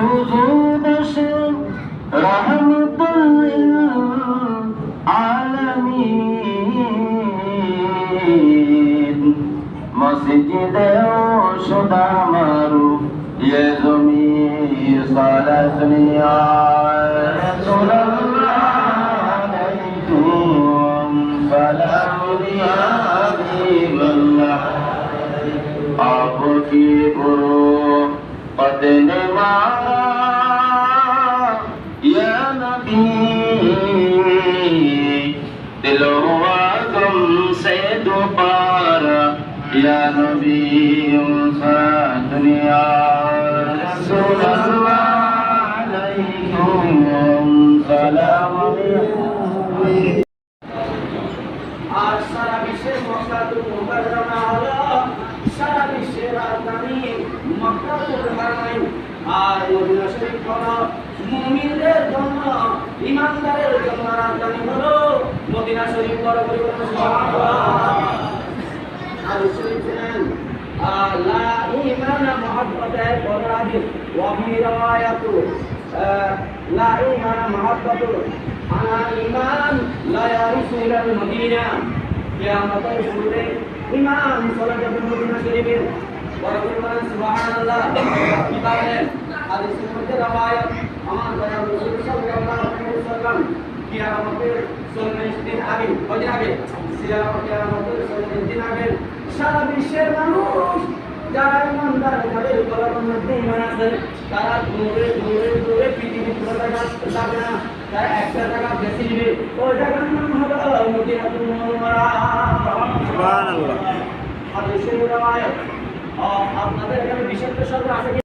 وجود شيء رحمة للعالمين مسجد شدى مارو يا زمي صلاتني يا رسول الله عليكم سلام يا حبيب الله आपकी गुरु पदने मारा या नबी दिलवा गम से दोबारा या नबी दुनिया रसूल अल्लाह अलैकुम सलाम আর সারা বিশ্বের মক্কাতুল মুকাররমা হলো সারা বিশ্বের রাজধানী মক্কাতুল হারামাইন আর মদিনা শরীফ হলো মুমিনদের জন্য ঈমানদারের জন্য রাজধানী হলো মদিনা শরীফ বরাবর সুবহানাল্লাহ আর শরীফ লা ঈমান মুহাব্বতে বরাদি ওয়া ফি রাওয়ায়াতু লা ঈমান মুহাব্বতু আনা ঈমান লা ইয়ারসুল মদিনা কিয়ামতের শুরুতে ঈমান চলে যাবে মদিনা শরীফে বরাবর সুবহানাল্লাহ কি বলেন হাদিসের মধ্যে রাওয়ায়াত আমার দয়াল রাসূল সাল্লাল্লাহু আলাইহি ওয়াসাল্লাম কিয়ামতের 40 দিন আগে কয়দিন আগে কিয়ামতের 40 দিন আগে সারা বিশ্বের মানুষ যারা ইমানদার যাদের গলার মধ্যে ঈমান আছে তারা দূরে দূরে দূরে পৃথিবী পুরো যাবে না তারা একটা জায়গা বেশি দিবে ওই জায়গার নাম হলো মদিনাতুল মুনাওয়ারা সুবহানাল্লাহ হাদিসের রাওয়ায়াত আপনাদের এখানে বিশেষ সর্ব আছে